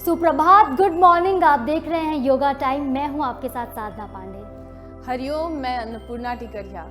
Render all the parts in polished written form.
सुप्रभात, good morning. आप देख रहे हैं योगा टाइम। मैं हूं आपके साथ साधना पांडे। हरिओम, मैं अन्नपूर्णा टिकरिया।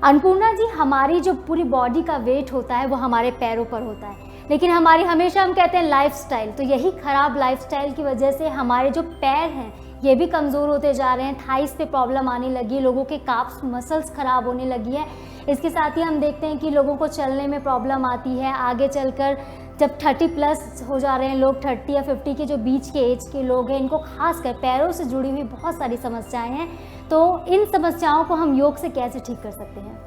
अन्नपूर्णा जी, हमारी जो पूरी बॉडी का वेट होता है वो हमारे पैरों पर होता है, लेकिन हमारी हमेशा हम कहते हैं लाइफस्टाइल, तो यही खराब लाइफस्टाइल की वजह से हमारे जो पैर हैं ये भी कमज़ोर होते जा रहे हैं। थाइस पे प्रॉब्लम आने लगी है, लोगों के काफ्स मसल्स ख़राब होने लगी है। इसके साथ ही हम देखते हैं कि लोगों को चलने में प्रॉब्लम आती है। आगे चलकर जब 30+ हो जा रहे हैं लोग, 30 या 50 के जो बीच के एज के लोग हैं, इनको खासकर पैरों से जुड़ी हुई बहुत सारी समस्याएं हैं। तो इन समस्याओं को हम योग से कैसे ठीक कर सकते हैं?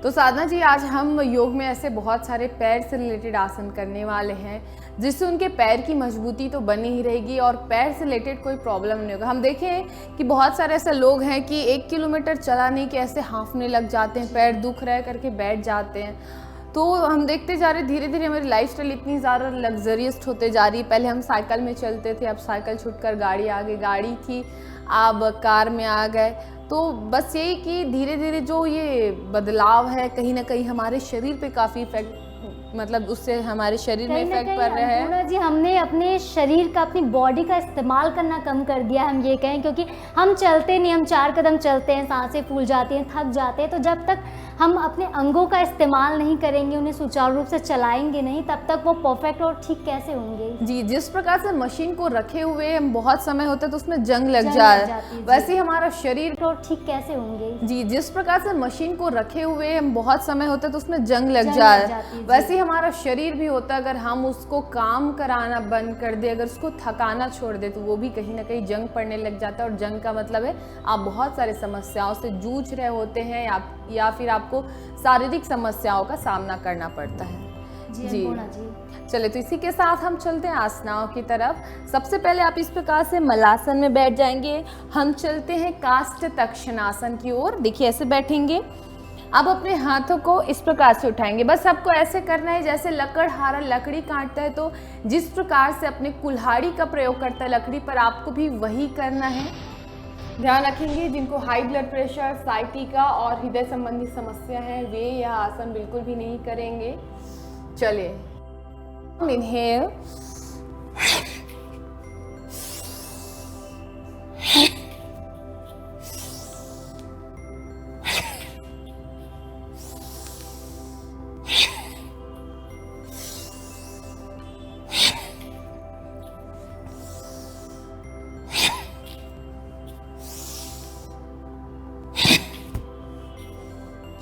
तो साधना जी, आज हम योग में ऐसे बहुत सारे पैर से रिलेटेड आसन करने वाले हैं जिससे उनके पैर की मजबूती तो बनी ही रहेगी और पैर से रिलेटेड कोई प्रॉब्लम नहीं होगा। हम देखें कि बहुत सारे ऐसे लोग हैं कि 1 किलोमीटर चलाने के ऐसे हाँफने लग जाते हैं, पैर दुख रहा है करके बैठ जाते हैं। तो हम देखते जा रहे धीरे धीरे हमारी लाइफस्टाइल इतनी ज़्यादा लग्जरियस होते जा रही है। पहले हम साइकिल में चलते थे, अब साइकिल छूटकर गाड़ी आ गई, गाड़ी थी अब कार में आ गए। तो बस यही कि धीरे धीरे जो ये बदलाव है कहीं ना कहीं हमारे शरीर पे काफ़ी इफेक्ट, मतलब उससे हमारे शरीर में इफेक्ट पड़ रहा है। अन्नपूर्णा जी, हमने अपने शरीर का, अपनी बॉडी का इस्तेमाल करना कम कर दिया, हम ये कहें, क्योंकि हम चलते नहीं, हम 4 कदम चलते हैं, सांसें फूल जाती हैं, थक जाते हैं। तो जब तक हम अपने अंगों का इस्तेमाल नहीं करेंगे, उन्हें सुचारू रूप से चलाएंगे नहीं, तब तक वो परफेक्ट और ठीक कैसे होंगे? जी, जिस प्रकार से मशीन को रखे हुए हम बहुत समय होता है तो उसमें जंग लग जाए, वैसे ही हमारा शरीर और ठीक कैसे होंगे? जी, जिस प्रकार से मशीन को रखे हुए हम बहुत समय होता है तो उसमें जंग लग जाए, वैसे ही हमारा शरीर भी होता है। अगर हम उसको काम कराना बंद कर दे, अगर उसको थकाना छोड़ दे, तो वो भी कहीं ना कहीं जंग पड़ने लग जाता है। और जंग का मतलब है आप बहुत सारे समस्याओं से जूझ रहे होते हैं या फिर आपको शारीरिक समस्याओं का सामना करना पड़ता है। जी। चले, तो इसी के साथ हम चलते हैं आसनाओं की तरफ। सबसे पहले आप इस प्रकार से मलासन में बैठ जाएंगे। हम चलते हैं काष्ठ तक्षणासन की ओर। देखिए, ऐसे बैठेंगे। अब अपने हाथों को इस प्रकार से उठाएंगे। बस आपको ऐसे करना है जैसे लकड़हारा लकड़ी काटता है, तो जिस प्रकार से अपने कुल्हाड़ी का प्रयोग करता है लकड़ी पर, आपको भी वही करना है। ध्यान रखेंगे जिनको हाई ब्लड प्रेशर, साइटिका और हृदय संबंधी समस्या है वे यह आसन बिल्कुल भी नहीं करेंगे। चलिए, इनहेल,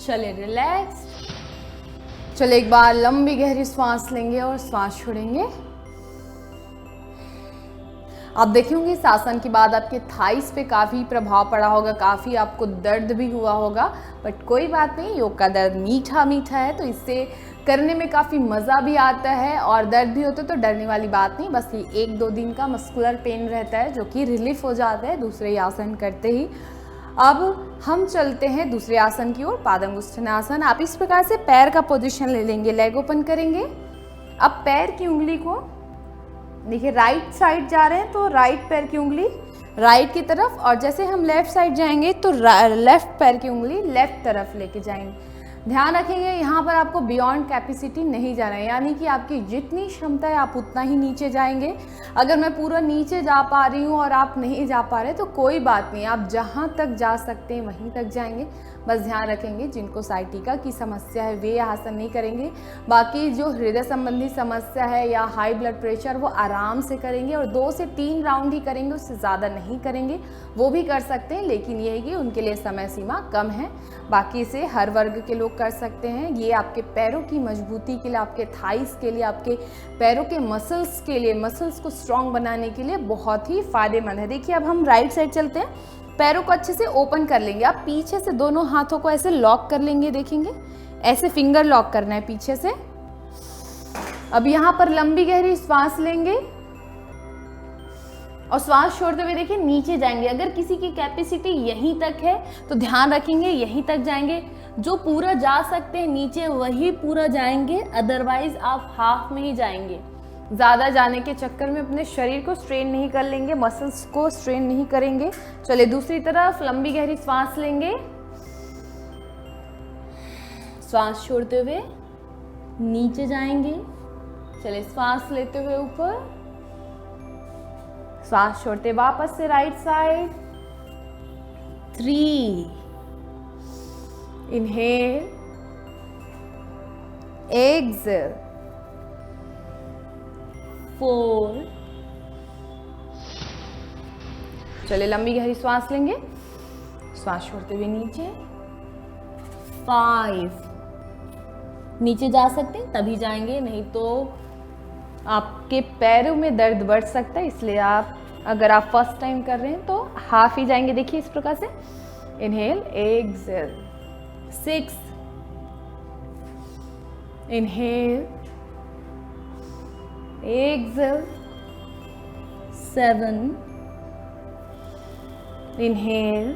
चले रिलैक्स। चले, एक बार लंबी गहरी सांस लेंगे और सांस छोड़ेंगे। आप देखे होंगे इस आसन के बाद आपके थाइस पे काफ़ी प्रभाव पड़ा होगा, काफ़ी आपको दर्द भी हुआ होगा, बट कोई बात नहीं, योग का दर्द मीठा मीठा है, तो इससे करने में काफ़ी मज़ा भी आता है। और दर्द भी होता है तो डरने वाली बात नहीं, बस ये 1-2 दिन का मस्कुलर पेन रहता है जो कि रिलीफ हो जाता है दूसरे आसन करते ही। अब हम चलते हैं दूसरे आसन की ओर, पादंगुष्ठानासन। आप इस प्रकार से पैर का पोजीशन ले लेंगे, लेग ओपन करेंगे। अब पैर की उंगली को देखिए, राइट साइड जा रहे हैं तो राइट पैर की उंगली राइट की तरफ, और जैसे हम लेफ्ट साइड जाएंगे तो लेफ्ट पैर की उंगली लेफ्ट तरफ लेके जाएंगे। ध्यान रखेंगे यहाँ पर आपको बियॉन्ड कैपेसिटी नहीं जाना है, यानी कि आपकी जितनी क्षमता है आप उतना ही नीचे जाएंगे। अगर मैं पूरा नीचे जा पा रही हूँ और आप नहीं जा पा रहे तो कोई बात नहीं, आप जहाँ तक जा सकते हैं वहीं तक जाएंगे। बस ध्यान रखेंगे जिनको साइटिका की समस्या है वे आसन नहीं करेंगे, बाकी जो हृदय संबंधी समस्या है या हाई ब्लड प्रेशर वो आराम से करेंगे और 2 से 3 राउंड ही करेंगे, उससे ज़्यादा नहीं करेंगे। वो भी कर सकते हैं, लेकिन ये है कि उनके लिए समय सीमा कम है। बाकी इसे हर वर्ग के लोग कर सकते हैं। ये आपके पैरों की मजबूती के लिए, आपके थाइस के लिए, आपके पैरों के मसल्स के लिए, मसल्स को स्ट्रॉन्ग बनाने के लिए बहुत ही फायदेमंद है। देखिए, अब हम राइट साइड चलते हैं। पैरों को अच्छे से ओपन कर लेंगे। आप पीछे से दोनों हाथों को ऐसे लॉक कर लेंगे, देखेंगे ऐसे फिंगर लॉक करना है पीछे से। अब यहाँ पर लंबी गहरी श्वास लेंगे और श्वास छोड़ते हुए देखिए नीचे जाएंगे। अगर किसी की कैपेसिटी यहीं तक है तो ध्यान रखेंगे यहीं तक जाएंगे, जो पूरा जा सकते हैं नीचे वही पूरा जाएंगे, अदरवाइज आप हाफ में ही जाएंगे। ज़्यादा जाने के चक्कर में अपने शरीर को स्ट्रेन नहीं कर लेंगे, मसल्स को स्ट्रेन नहीं करेंगे। चलिए, दूसरी तरफ लंबी गहरी सांस लेंगे, सांस छोड़ते हुए नीचे जाएंगे। चलिए, सांस लेते हुए ऊपर, श्वास छोड़ते वापस से राइट साइड, 3, इनहेल, एक्सेल, 4, चलिए लंबी गहरी श्वास लेंगे, श्वास छोड़ते हुए नीचे, 5, नीचे जा सकते हैं तभी जाएंगे, नहीं तो आपके पैरों में दर्द बढ़ सकता है, इसलिए अगर आप फर्स्ट टाइम कर रहे हैं तो हाफ ही जाएंगे। देखिए इस प्रकार से, inhale, exhale, 6, inhale, exhale, 7, inhale,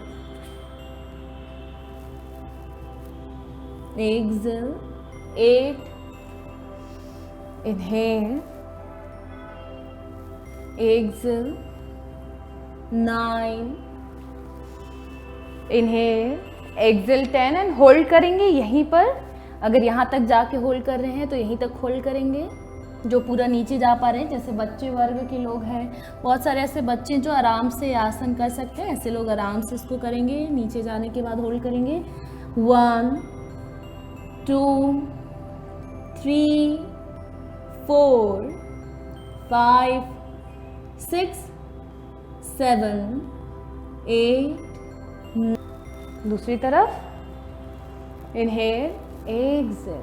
exhale, 8, inhale, exhale, 9, inhale, exhale, 10 and hold करेंगे यहीं पर। अगर यहाँ तक जाके होल्ड कर रहे हैं तो यहीं तक होल्ड करेंगे। जो पूरा नीचे जा पा रहे हैं, जैसे बच्चे वर्ग के लोग हैं, बहुत सारे ऐसे बच्चे जो आराम से आसन कर सकते हैं, ऐसे लोग आराम से इसको करेंगे। नीचे जाने के बाद होल्ड करेंगे, 1, 2, 3, 4, 5, 6, 7, 8, 9। दूसरी तरफ, इनहेल, एक्सेल,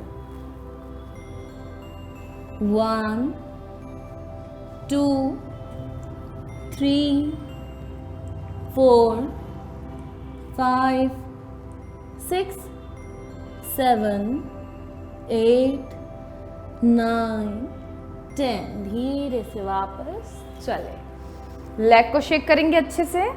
1, 2, 3, 4, 5, 6, 7, 8, 9, 10। धीरे से वापस चले। लेग को शेक करेंगे अच्छे से।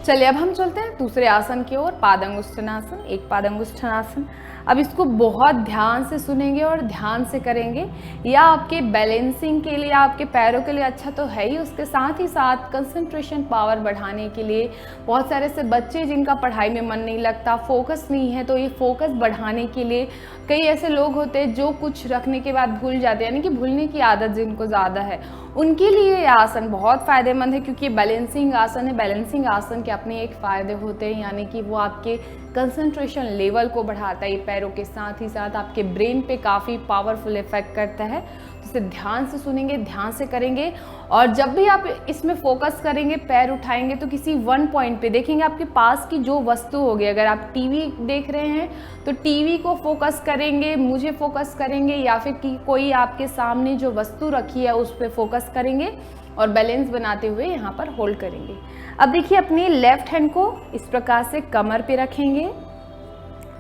चलिए अब हम चलते हैं दूसरे आसन की ओर, पादंगुष्ठानासन। एक पादंगुष्ठानासन, अब इसको बहुत ध्यान से सुनेंगे और ध्यान से करेंगे। यह आपके बैलेंसिंग के लिए, आपके पैरों के लिए अच्छा तो है ही, उसके साथ ही साथ कंसंट्रेशन पावर बढ़ाने के लिए। बहुत सारे ऐसे बच्चे जिनका पढ़ाई में मन नहीं लगता, फोकस नहीं है, तो ये फोकस बढ़ाने के लिए, कई ऐसे लोग होते हैं जो कुछ रखने के बाद भूल जाते हैं, यानी कि भूलने की आदत जिनको ज़्यादा है, उनके लिए ये आसन बहुत फ़ायदेमंद है, क्योंकि बैलेंसिंग आसन है। बैलेंसिंग आसन के अपने एक फ़ायदे होते हैं, यानी कि वो आपके कंसंट्रेशन लेवल को बढ़ाता है। ये पैरों के साथ ही साथ आपके ब्रेन पे काफ़ी पावरफुल इफेक्ट करता है। तो इसे ध्यान से सुनेंगे, ध्यान से करेंगे, और जब भी आप इसमें फोकस करेंगे, पैर उठाएंगे, तो किसी वन पॉइंट पे देखेंगे, आपके पास की जो वस्तु होगी, अगर आप टीवी देख रहे हैं तो टीवी को फोकस करेंगे, मुझे फोकस करेंगे, या फिर कोई आपके सामने जो वस्तु रखी है उस पर फोकस करेंगे और बैलेंस बनाते हुए यहाँ पर होल्ड करेंगे। अब देखिए अपनी लेफ्ट हैंड को इस प्रकार से कमर पे रखेंगे।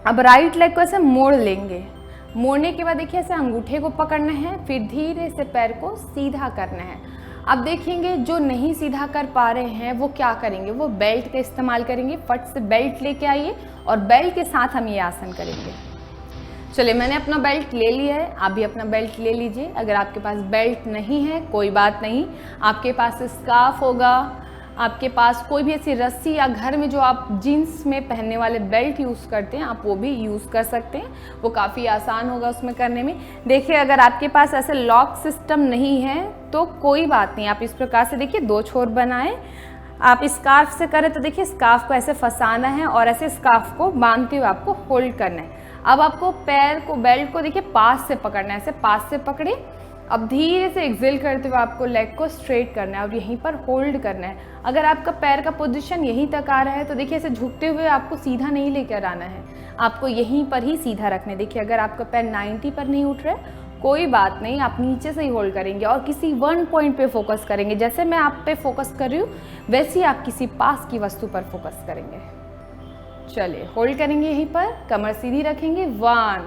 अब राइट लेग को ऐसे मोड़ लेंगे। मोड़ने के बाद देखिए ऐसे अंगूठे को पकड़ना है, फिर धीरे से पैर को सीधा करना है। अब देखेंगे जो नहीं सीधा कर पा रहे हैं वो क्या करेंगे, वो बेल्ट का इस्तेमाल करेंगे। फट से बेल्ट लेके आइए और बेल्ट के साथ हम ये आसन करेंगे। चलिए मैंने अपना बेल्ट ले लिया है, आप भी अपना बेल्ट ले लीजिए। अगर आपके पास बेल्ट नहीं है कोई बात नहीं, आपके पास स्कार्फ होगा, आपके पास कोई भी ऐसी रस्सी, या घर में जो आप जीन्स में पहनने वाले बेल्ट यूज़ करते हैं आप वो भी यूज़ कर सकते हैं, वो काफ़ी आसान होगा उसमें करने में। देखिए अगर आपके पास ऐसे लॉक सिस्टम नहीं है तो कोई बात नहीं, आप इस प्रकार से देखिए 2 छोर बनाएं। आप स्कार्फ से करें तो देखिए स्कार्फ को ऐसे फंसाना है और ऐसे स्कार्फ को बांधते हुए आपको होल्ड करना है। अब आपको पैर को, बेल्ट को देखिए पास से पकड़ना है, ऐसे पास से पकड़े। अब धीरे से एक्सेल करते हुए आपको लेग को स्ट्रेट करना है और यहीं पर होल्ड करना है। अगर आपका पैर का पोजीशन यहीं तक आ रहा है तो देखिए ऐसे झुकते हुए आपको सीधा नहीं लेकर आना है, आपको यहीं पर ही सीधा रखना है। देखिए अगर आपका पैर 90 पर नहीं उठ रहा है कोई बात नहीं, आप नीचे से ही होल्ड करेंगे और किसी वन पॉइंट पे फोकस करेंगे। जैसे मैं आप पे फोकस कर रही हूँ वैसे ही आप किसी पास की वस्तु पर फोकस करेंगे। चलिए होल्ड करेंगे यहीं पर, कमर सीधी रखेंगे। 1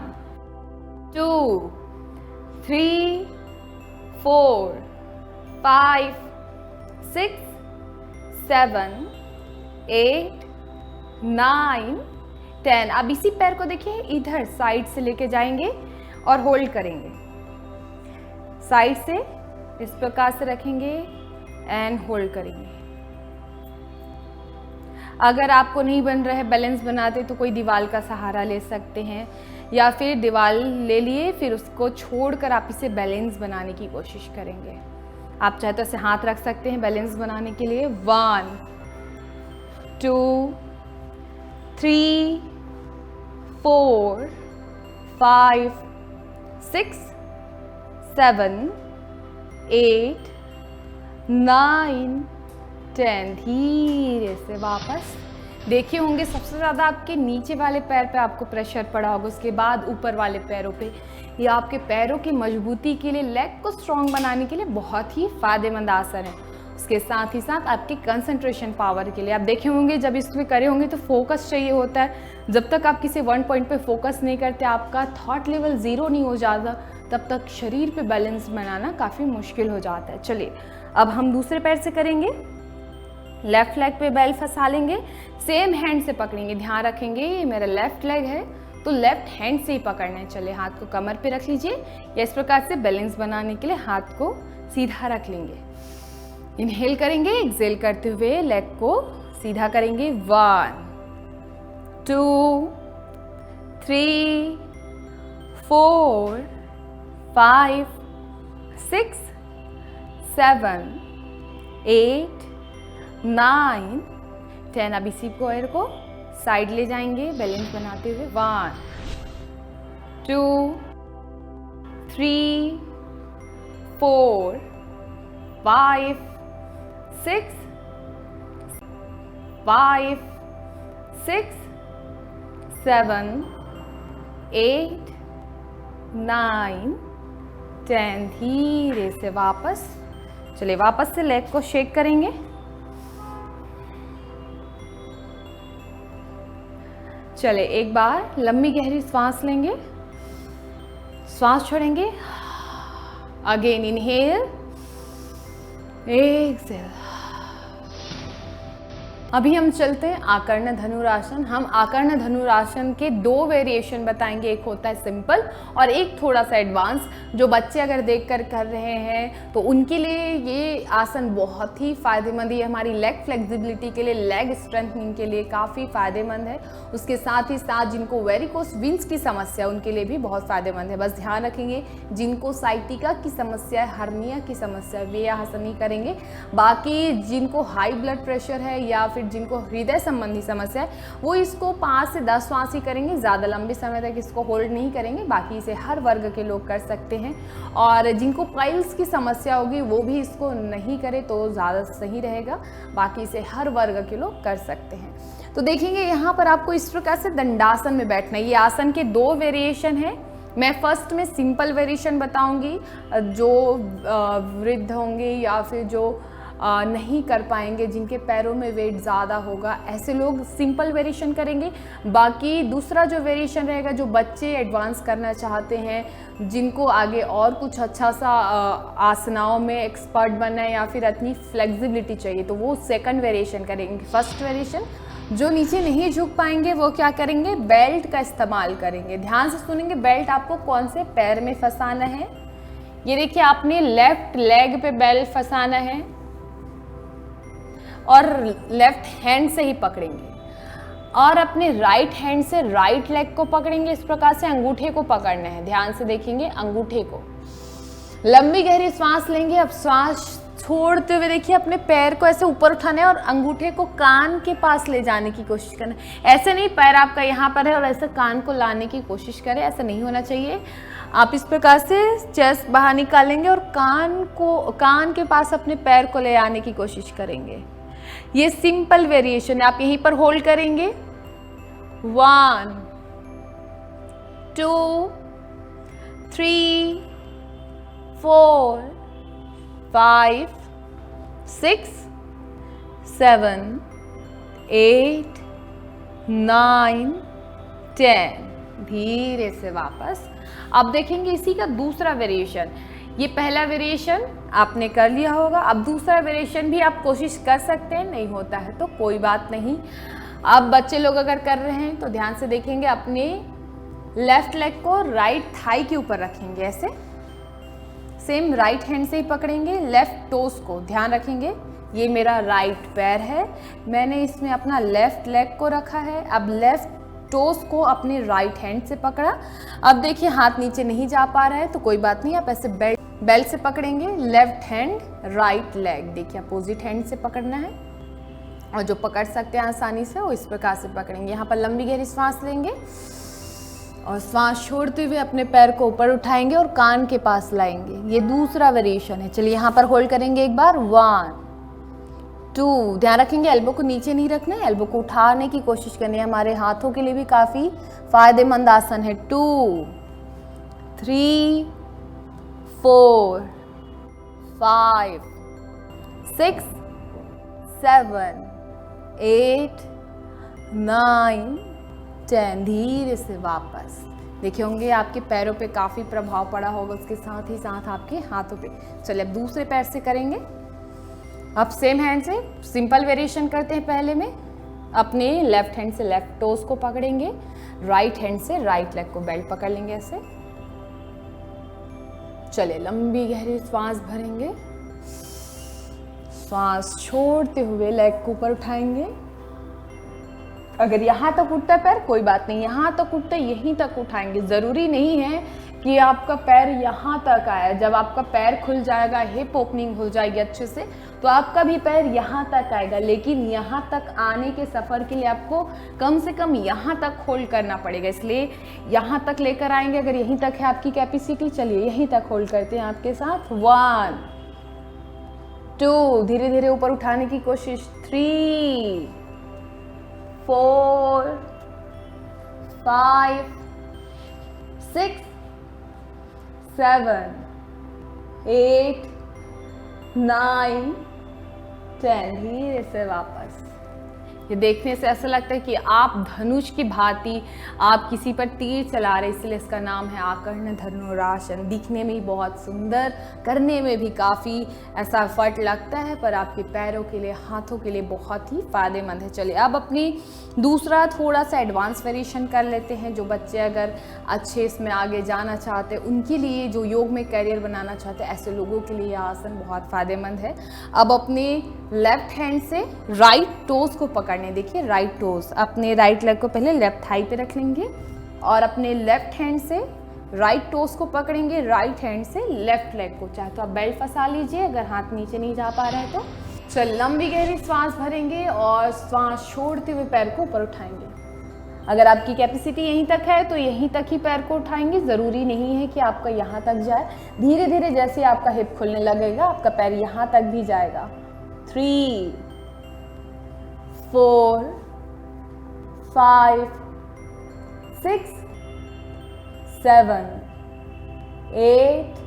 2 3 4 5 6 7 8 9 10। अब इसी पैर को देखिए इधर साइड से लेके जाएंगे और होल्ड करेंगे, साइड से इस प्रकार से रखेंगे एंड होल्ड करेंगे। अगर आपको नहीं बन रहा है बैलेंस बनाते तो कोई दीवार का सहारा ले सकते हैं, या फिर दीवार ले लिए, फिर उसको छोड़कर आप इसे बैलेंस बनाने की कोशिश करेंगे। आप चाहे तो ऐसे हाथ रख सकते हैं बैलेंस बनाने के लिए। 1 2 3 4 5 6 7 8 9 10। धीरे से वापस। देखिए होंगे सबसे ज़्यादा आपके नीचे वाले पैर पे आपको प्रेशर पड़ा होगा, उसके बाद ऊपर वाले पैरों पे। ये आपके पैरों की मजबूती के लिए, लेग को स्ट्रॉन्ग बनाने के लिए बहुत ही फ़ायदेमंद आसन है। उसके साथ ही साथ आपके कंसंट्रेशन पावर के लिए। आप देखे होंगे जब इसमें करे होंगे तो फोकस चाहिए होता है। जब तक आप किसी वन पॉइंट पे फोकस नहीं करते, आपका थॉट लेवल ज़ीरो नहीं हो जाता, तब तक शरीर पे बैलेंस बनाना काफ़ी मुश्किल हो जाता है। चलिए अब हम दूसरे पैर से करेंगे। लेफ्ट लेग पे बेल्ट फंसा लेंगे, सेम हैंड से पकड़ेंगे। ध्यान रखेंगे ये मेरा लेफ्ट लेग है तो लेफ्ट हैंड से ही पकड़ना है। चले हाथ को कमर पे रख लीजिए, या इस प्रकार से बैलेंस बनाने के लिए हाथ को सीधा रख लेंगे। इनहेल करेंगे, एक्सेल करते हुए लेग को सीधा करेंगे। 1 2 3 4 5 6 7 8 9 10। अब इसी पैर को साइड ले जाएंगे बैलेंस बनाते हुए। 1 2 3 4 5 6 5 6 7 8 9 10। धीरे से वापस। चलिए वापस से लेग को शेक करेंगे। चले एक बार लंबी गहरी सांस लेंगे, सांस छोड़ेंगे। Again inhale, exhale. अभी हम चलते हैं आकर्ण धनुरासन। हम आकर्ण धनुरासन के 2 वेरिएशन बताएंगे, एक होता है सिंपल और एक थोड़ा सा एडवांस। जो बच्चे अगर देखकर कर रहे हैं तो उनके लिए ये आसन बहुत ही फायदेमंद है। हमारी लेग फ्लेक्सिबिलिटी के लिए, लेग स्ट्रेंथनिंग के लिए काफ़ी फायदेमंद है। उसके साथ ही साथ जिनको वेरिकोस विंस की समस्या उनके लिए भी बहुत फायदेमंद है। बस ध्यान रखेंगे जिनको साइटिका की समस्या है, हर्निया की समस्या है, वे आसन नहीं करेंगे। बाकी जिनको हाई ब्लड प्रेशर है या फिर जिनको हृदय संबंधी समस्या है वो इसको 5 से 10 श्वास ही करेंगे, ज़्यादा लंबे समय तक इसको होल्ड नहीं करेंगे। बाकी इसे हर वर्ग के लोग कर सकते हैं। और जिनको पाइल्स की समस्या होगी वो भी इसको नहीं करे तो ज़्यादा सही रहेगा। बाकी इसे हर वर्ग के लोग कर सकते हैं। तो देखेंगे यहाँ पर आपको इस प्रकार से दंडासन में बैठना है। ये आसन के 2 वेरिएशन है। मैं फर्स्ट में सिंपल वेरिएशन बताऊंगी। जो वृद्ध होंगे या फिर जो नहीं कर पाएंगे, जिनके पैरों में वेट ज़्यादा होगा, ऐसे लोग सिंपल वेरिएशन करेंगे। बाकी दूसरा जो वेरिएशन रहेगा, जो बच्चे एडवांस करना चाहते हैं, जिनको आगे और कुछ अच्छा सा आसनाओं में एक्सपर्ट बनना है या फिर अपनी फ्लेक्सिबिलिटी चाहिए, तो वो सेकंड वेरिएशन करेंगे। फर्स्ट वेरिएशन जो नीचे नहीं झुक पाएंगे वो क्या करेंगे, बेल्ट का इस्तेमाल करेंगे। ध्यान से सुनेंगे, बेल्ट आपको कौन से पैर में फंसाना है। ये देखिए आपने लेफ्ट लेग पे बेल्ट फंसाना है और लेफ्ट हैंड से ही पकड़ेंगे, और अपने राइट हैंड से राइट लेग को पकड़ेंगे। इस प्रकार से अंगूठे को पकड़ना है। ध्यान से देखेंगे अंगूठे को। लंबी गहरी सांस लेंगे। अब सांस छोड़ते हुए देखिए अपने पैर को ऐसे ऊपर उठाना है और अंगूठे को कान के पास ले जाने की कोशिश करना है। ऐसे नहीं पैर आपका यहाँ पर है और ऐसे कान को लाने की कोशिश करें, ऐसा नहीं होना चाहिए। आप इस प्रकार से चेस्ट बाहर निकालेंगे और कान के पास अपने पैर को ले आने की कोशिश करेंगे। ये सिंपल वेरिएशन है। आप यहीं पर होल्ड करेंगे। 1 2 3 4 5 6 7 8 9 10। धीरे से वापस। अब देखेंगे इसी का दूसरा वेरिएशन। ये पहला वेरिएशन आपने कर लिया होगा। अब दूसरा वेरिएशन भी आप कोशिश कर सकते हैं, नहीं होता है तो कोई बात नहीं। अब बच्चे लोग अगर कर रहे हैं तो ध्यान से देखेंगे, अपने लेफ्ट लेग को राइट थाई के ऊपर रखेंगे, ऐसे सेम राइट हैंड से ही पकड़ेंगे। लेफ्ट टोस को ध्यान रखेंगे, ये मेरा राइट पैर है, मैंने इसमें अपना लेफ्ट लेग को रखा है। अब लेफ्ट टोस को अपने राइट हैंड से पकड़ा। अब देखिए हाथ नीचे नहीं जा पा रहा है तो कोई बात नहीं, आप ऐसे बेल्ट से पकड़ेंगे। लेफ्ट हैंड राइट लेग, देखिए अपोजिट हैंड से पकड़ना है, और जो पकड़ सकते हैं आसानी से वो इस प्रकार से पकड़ेंगे। यहाँ पर लंबी गहरी सांस लेंगे और सांस छोड़ते हुए अपने पैर को ऊपर उठाएंगे और कान के पास लाएंगे। ये दूसरा वेरिएशन है। चलिए यहाँ पर होल्ड करेंगे एक बार, 1 2, ध्यान रखेंगे एल्बो को नीचे नहीं रखना है, एल्बो को उठाने की कोशिश करनी है। हमारे हाथों के लिए भी काफ़ी फायदेमंद आसन है। 2 3 4 5 6 7 8 9 10, धीरे से वापस। देखे होंगे आपके पैरों पे काफ़ी प्रभाव पड़ा होगा, उसके साथ ही साथ आपके हाथों पे। चलिए अब दूसरे पैर से करेंगे। अब सेम हैंड से सिंपल वेरिएशन करते हैं। पहले में अपने लेफ्ट हैंड से लेफ्ट टोस को पकड़ेंगे, राइट हैंड से राइट लेग को बेल्ट पकड़ लेंगे ऐसे। चलिए लंबी गहरी सांस भरेंगे, सांस छोड़ते हुए लेग को ऊपर उठाएंगे। अगर यहाँ तक उठता है पैर कोई बात नहीं, यहाँ तक उठता है यहीं तक उठाएंगे। ज़रूरी नहीं है कि आपका पैर यहाँ तक आया। जब आपका पैर खुल जाएगा, हिप ओपनिंग हो जाएगी अच्छे से, तो आपका भी पैर यहाँ तक आएगा। लेकिन यहाँ तक आने के सफ़र के लिए आपको कम से कम यहाँ तक होल्ड करना पड़ेगा, इसलिए यहाँ तक लेकर आएंगे। अगर यहीं तक है आपकी कैपेसिटी, चलिए यहीं तक होल्ड करते हैं आपके साथ। 1 2, धीरे धीरे ऊपर उठाने की कोशिश। 3 4 5 6 7 8 9 10, धीरे से वापस। ये देखने से ऐसा लगता है कि आप धनुष की भांति आप किसी पर तीर चला रहे, इसलिए इसका नाम है आकर्ण धनुरासन। दिखने में ही बहुत सुंदर, करने में भी काफ़ी ऐसा एफर्ट लगता है, पर आपके पैरों के लिए, हाथों के लिए बहुत ही फायदेमंद है। चलिए अब अपनी दूसरा थोड़ा सा एडवांस वेरिएशन कर लेते हैं। जो बच्चे अगर अच्छे इसमें आगे जाना चाहते हैं, उनके लिए, जो योग में करियर बनाना चाहते हैं, ऐसे लोगों के लिए यह आसन बहुत फ़ायदेमंद है। अब अपने लेफ्ट हैंड से राइट टोस को पकड़ने, देखिए राइट टोस, अपने राइट लेग को पहले लेफ्ट थाई पे रख लेंगे और अपने लेफ्ट हैंड से राइट टोस को पकड़ेंगे, राइट हैंड से लेफ्ट लेग को। चाहे तो आप बेल्ट फंसा लीजिए अगर हाथ नीचे नहीं जा पा रहा है तो। चल लंबी गहरी सांस भरेंगे और सांस छोड़ते हुए पैर को ऊपर उठाएंगे। अगर आपकी कैपेसिटी यहीं तक है तो यहीं तक ही पैर को उठाएंगे, ज़रूरी नहीं है कि आपका यहाँ तक जाए। धीरे धीरे जैसे आपका हिप खुलने लगेगा, आपका पैर यहाँ तक भी जाएगा। 3 4 5 6 7 8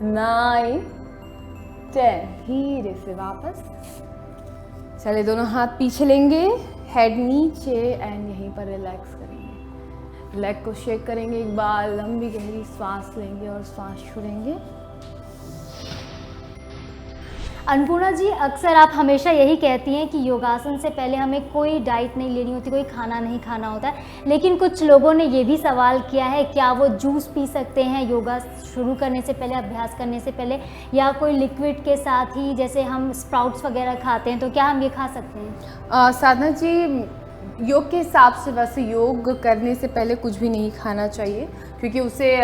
9 10, धीरे से वापस। चलिए दोनों हाथ पीछे लेंगे, हेड नीचे एंड यहीं पर रिलैक्स करेंगे। लेग को शेक करेंगे एक बार, लंबी गहरी सांस लेंगे और सांस छोड़ेंगे। अन्नपूर्णा जी, अक्सर आप हमेशा यही कहती हैं कि योगासन से पहले हमें कोई डाइट नहीं लेनी होती, कोई खाना नहीं खाना होता है, लेकिन कुछ लोगों ने ये भी सवाल किया है क्या वो जूस पी सकते हैं योगा शुरू करने से पहले, अभ्यास करने से पहले, या कोई लिक्विड के साथ ही, जैसे हम स्प्राउट्स वगैरह खाते हैं, तो क्या हम ये खा सकते हैं? साधना जी, योग के हिसाब से वैसे योग करने से पहले कुछ भी नहीं खाना चाहिए, क्योंकि उससे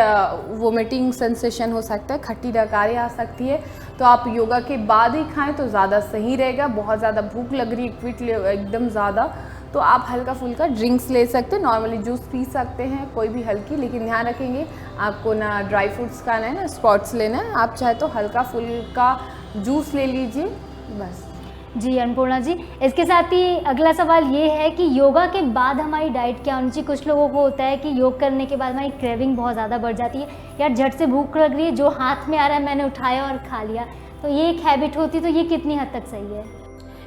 वोमिटिंग सेंसेशन हो सकता है, खट्टी डकारें आ सकती है। तो आप योगा के बाद ही खाएं तो ज़्यादा सही रहेगा। बहुत ज़्यादा भूख लग रही है, क्विक एकदम ज़्यादा, तो आप हल्का फुल्का ड्रिंक्स ले सकते हैं, नॉर्मली जूस पी सकते हैं कोई भी हल्की, लेकिन ध्यान रखेंगे आपको ना ड्राई फ्रूट्स खाना है ना स्प्राउट्स लेना है। आप चाहे तो हल्का फुल्का जूस ले लीजिए बस। जी अन्नपूर्णा जी, इसके साथ ही अगला सवाल ये है कि योगा के बाद हमारी डाइट क्या होनी चाहिए? कुछ लोगों को होता है कि योग करने के बाद हमारी क्रेविंग बहुत ज़्यादा बढ़ जाती है, यार झट से भूख लग रही है, जो हाथ में आ रहा है मैंने उठाया और खा लिया, तो ये एक हैबिट होती है, तो ये कितनी हद तक सही है?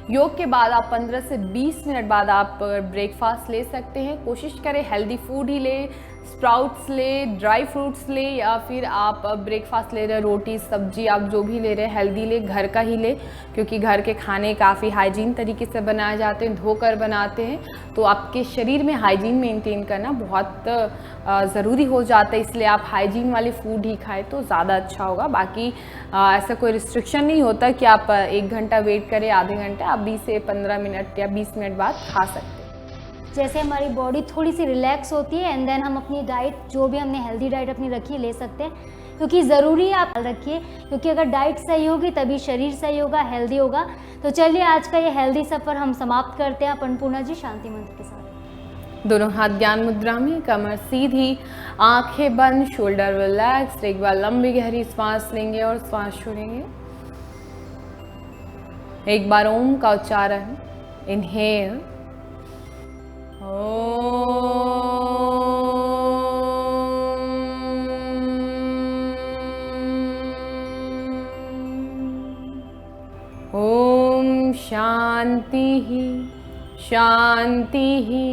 योग के बाद आप 15 से 20 मिनट बाद आप ब्रेकफास्ट ले सकते हैं। कोशिश करें हेल्दी फूड ही ले, स्प्राउट्स ले, ड्राई फ्रूट्स ले, या फिर आप ब्रेकफास्ट ले रहे हैं, रोटी सब्जी आप जो भी ले रहे हैं हेल्दी ले, घर का ही ले, क्योंकि घर के खाने काफ़ी हाइजीन तरीके से बनाए जाते हैं, धोकर बनाते हैं, तो आपके शरीर में हाइजीन मेंटेन करना बहुत ज़रूरी हो जाता है, इसलिए आप हाइजीन वाले फूड ही खाएं तो ज़्यादा अच्छा होगा। बाकी ऐसा कोई रिस्ट्रिक्शन नहीं होता कि आप 1 घंटा वेट करें, आधे घंटे, आप 20 से 15 मिनट या 20 मिनट बाद खा सकते हैं। जैसे हमारी बॉडी थोड़ी सी रिलैक्स होती है एंड देन हम अपनी डाइट जो भी हमने हेल्दी डाइट अपनी रखी है ले सकते हैं, क्योंकि ज़रूरी है आप रखिए, क्योंकि अगर डाइट सही होगी तभी शरीर सही होगा, हेल्दी होगा। तो चलिए आज का ये हेल्दी सफ़र हम समाप्त करते हैं अन्नपूर्णा जी शांति मंत्र के साथ। दोनों हाथ ज्ञान मुद्रा में, कमर सीधी, आंखें बंद, शोल्डर रिलैक्स। एक बार लंबी गहरी सांस लेंगे और सांस छोड़ेंगे। एक बार ओम का उच्चारण, इनहेल, ओम शांति ही शांति ही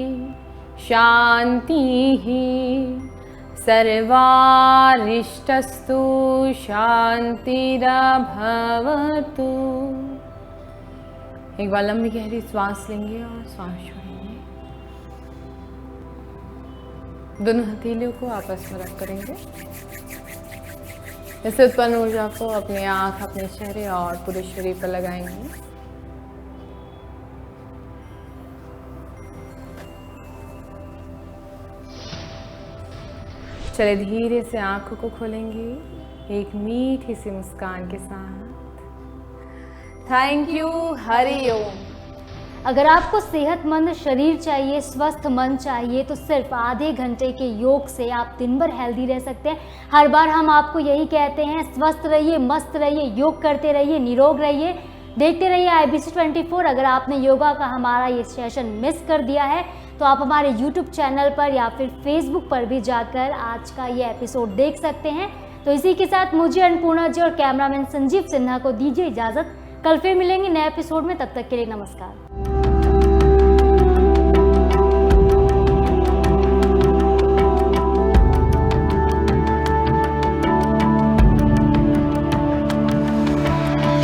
शांति ही, सर्वारिष्टस्तु शांतिरभवतु। एक बार लंबी गहरी श्वास लेंगे और श्वास छोड़ेंगे। दोनों हथेलियों को आपस में रख करेंगे। इससे उत्पन्न ऊर्जा को अपने आँख, अपने चेहरे और पूरे शरीर पर लगाएंगे। चले धीरे से आंखों को खोलेंगे एक मीठी सी मुस्कान के साथ। थैंक यू, हरि ओम। अगर आपको सेहतमंद शरीर चाहिए, स्वस्थ मन चाहिए, तो सिर्फ आधे घंटे के योग से आप दिन भर हेल्दी रह सकते हैं। हर बार हम आपको यही कहते हैं, स्वस्थ रहिए, मस्त रहिए, योग करते रहिए, निरोग रहिए, देखते रहिए IBC 24। अगर आपने योगा का हमारा ये सेशन मिस कर दिया है तो आप हमारे YouTube चैनल पर या फिर Facebook पर भी जाकर आज का ये एपिसोड देख सकते हैं। तो इसी के साथ मुझे अन्नपूर्णा जी और कैमरामैन संजीव सिन्हा को दीजिए इजाज़त। कल फिर मिलेंगे नए एपिसोड में, तब तक के लिए नमस्कार।